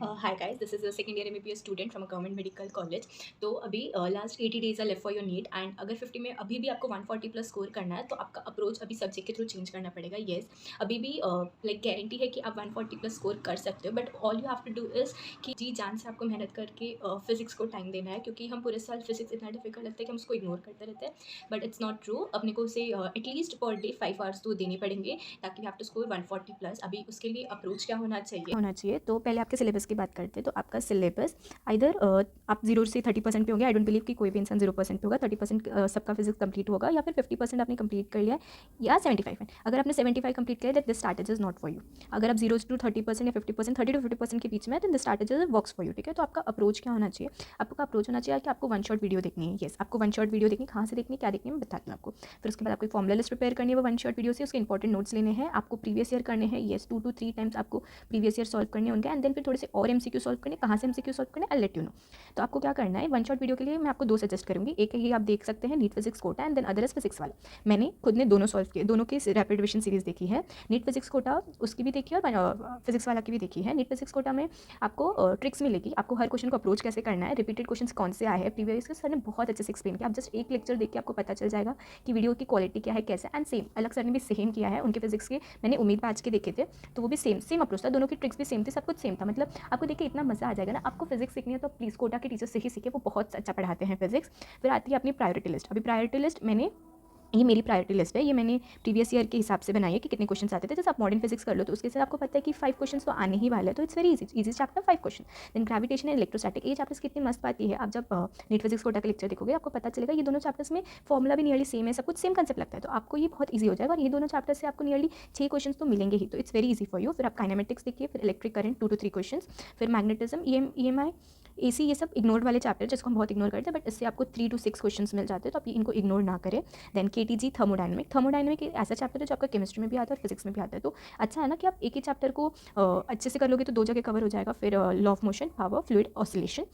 Hi guys, this is a second year MBBS student from a government medical college. तो अभी last 80 days are left for your NEET and अगर 50 में अभी भी आपको 140 plus score करना है तो आपका अप्रोच अभी सब्जेक्ट के थ्रू चेंज करना पड़ेगा. येस, अभी भी लाइक गारंटी है कि आप 140 प्लस स्कोर कर सकते हो, but all you have to do is कि जी जान से आपको मेहनत करके फिजिक्स को टाइम देना है, क्योंकि हम पूरे साल फिजिक्स इतना डिफिकल्ट लगता है कि हम उसको इग्नोर करते रहते हैं. But it's not true. अपने को उसे एटलीस्ट पर डे 5 आवर्स तो देने पड़ेंगे ताकि we have to score 140 plus. अभी उसके लिए अप्रोच क्या होना चाहिए. तो पहले आपके सिलेबस की बात करते हैं. तो आपका सिलेबस आइदर आप 0 से 30% पे होंगे. आई डोंट बिलीव कि कोई भी इंसान 0% पे होगा. 30% सबका फिजिक्स कंप्लीट होगा, या फिर 50% आपने कंप्लीट कर लिया है, या 75 है. अगर आपने 75 कंप्लीट किया है, this strategy is not for you. अगर आप 0 टू 30% या 50%, 30 टू 50% के बीच में है, तो this strategy works for you. ठीक है, तो आपका अप्रोच क्या होना चाहिए. आपका अप्रोच होना चाहिए कि आपको वन शॉट वीडियो देखनी है. येस, आपको वन शॉट वीडियो देखनी है. कहाँ से देखनी है, क्या देखनी है, मैं बताती हूँ आपको. फिर उसके बाद आपको फॉर्मुला लिस्ट प्रिपेयर करनी है वो वन शॉट वीडियो से. उसके इंपॉर्टेंट नोट्स लेने हैं आपको, प्रीवियस ईयर करने हैं. येस, 2 to 3 टाइम्स आपको प्रीवियस ईयर सॉल्व करने होंगे. एंड देन फिर थोड़े से और एमसीक्यू सॉल्व करने. कहाँ से एमसीक्यू सॉल्व करने, आई लेट यू नो. तो आपको क्या करना है, वन शॉट वीडियो के लिए मैं आपको 2 सजेस्ट करूँगी. एक है ये आप देख सकते हैं, NEET physics Kota, and then other is physics वाला. मैंने खुद ने दोनों सॉल्व किए, दोनों की रैपिड रिविजन सीरीज देखी है. नीट फिजिक्स कोटा उसकी भी देखी है और फिजिक्स वाला की भी देखी है. नीट फिजिक्स कोटा में आपको ट्रिक्स मिलेगी, आपको हर क्वेश्चन को अप्रोच कैसे करना है, रिपीटेड क्वेश्चन कौन से आए हैं प्रीवियस के. सर ने बहुत अच्छे से एक्सप्लेन किया. आप जस्ट एक लेक्चर देख के आपको पता चल जाएगा कि वीडियो की क्वालिटी क्या है, कैसे. एंड सेम अलग सर ने भी सेम किया है. उनके फिजिक्स के मैंने उम्मीद बैच के देखे थे, तो वो भी सेम अप्रोच था. दोनों की ट्रिक्स भी सेम थी, सब कुछ सेम था. मतलब आपको देखिए इतना मजा आ जाएगा ना. आपको फिजिक्स सीखनी है तो प्लीज़ कोटा के टीचर से ही सीखे, वो बहुत अच्छा पढ़ाते हैं फिजिक्स. फिर आती है अपनी प्रायोरिटी लिस्ट. अभी प्रायोरिटी लिस्ट ये मेरी प्रायोरिटी लिस्ट है. ये मैंने प्रीवियस ईयर के हिसाब से बनाई है कि कितने क्वेश्चन आते थे. जैसे आप मॉडर्न फिजिक्स कर लो तो उसके साथ आपको पता है कि 5 क्वेश्चन तो आने ही वाले हैं, तो it's very easy chapter 5 question. Then gravitation and electrostatic, ये चैप्टर्स कितनी मस्त आती है. आप जब नीट फिजिक्स कोटा का लेक्चर देखोगे आपको पता चलेगा ये दोनों चैप्टर्स में फॉर्मुला भी नियरली सेम है, सब कुछ सेम कंसेप्ट लगता है. तो आपको ये बहुत ईजी हो जाएगा, और ये दोनों चैप्टर से आपको नियरली 6 क्वेश्चन तो मिलेंगे ही. तो it's very easy for you. फिर आप काइनेमेटिक्स देखिए, फिर इलेक्ट्रिक करंट 2 to 3 क्वेश्चन, फिर मैग्नेटिज्म, EMI, AC, ये सब इग्नोर्ड वाले चैप्टर जिसको हम बहुत इग्नोर करते हैं, बट इससे आपको 3 to 6 क्वेश्चन मिल जाते हैं. तो आप इनको इग्नोर ना करें. देन KTG थर्मोडायनेमिक ऐसा चैप्टर है जो आपका केमिस्ट्री में भी आता है और फिजिक्स में भी आता है. तो अच्छा है ना कि आप एक ही चैप्टर को अच्छे से कर लोगे तो 2 जगह कवर हो जाएगा. फिर law of motion, power, fluid, oscillation.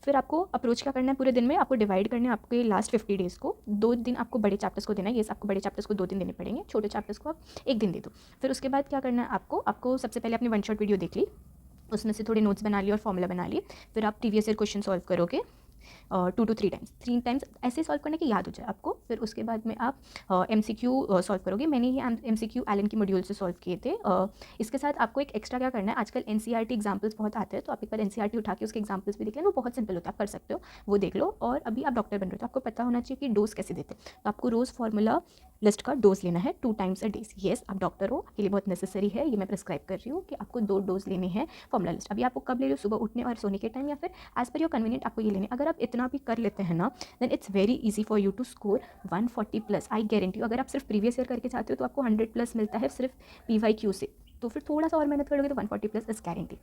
फिर आपको अप्रोच क्या करना है, पूरे दिन में आपको डिवाइड करना है आपके लास्ट 50 डेज़ को. 2 दिन आपको बड़े चैप्टर्स को देना है. ये आपको बड़े चैप्टर्स को 2 दिन देने पड़ेंगे, छोटे चैप्टर्स को आप 1 दिन दे दो. फिर उसके बाद क्या करना है आपको सबसे पहले अपनी वन शॉट वीडियो देख ली, उसमें से थोड़े नोट्स बना लिए और फॉर्मूला बना लिए. फिर आप प्रीवियस ईयर क्वेश्चन सॉल्व करोगे 2 to 3 टाइम्स ऐसे सॉल्व करने की याद हो जाए आपको. फिर उसके बाद में आप MCQ सॉल्व करोगे. मैंने ये MCQ एलन की मॉड्यूल से सॉल्व किए थे. इसके साथ आपको एक एक्स्ट्रा क्या करना है, आजकल NCERT एग्जाम्पल्स बहुत आते हैं, तो आप एक बार NCERT उठा के उसके एग्जाम्पल्स भी देख लें. वो बहुत सिंपल होता है, आप कर सकते हो, वो देख लो. और अभी आप डॉक्टर बन रहे हो तो आपको पता होना चाहिए कि डोज कैसे देते हैं. तो आपको रोज़ फार्मूला लिस्ट का डोज लेना है 2 टाइम्स अ डे. येस, आप डॉक्टर हो, आपके लिए बहुत नेसेसरी है. ये मैं प्रिस्क्राइब कर रही हूँ कि आपको 2 डोज लेने हैं फार्मूला लिस्ट. अभी आपको कब ले लो, सुबह उठने और सोने के टाइम, या फिर एज पर योर कन्वीनियंट आपको ये लेने. अगर आप इतना भी कर लेते हैं ना, then it's very easy for you to score 140 plus. I guarantee. अगर आप सिर्फ प्रीवियस ईयर करके चाहते हो तो आपको 100 प्लस मिलता है सिर्फ PYQ से. तो फिर थोड़ा सा और मेहनत करोगे तो 140 प्लस इज गारंटी.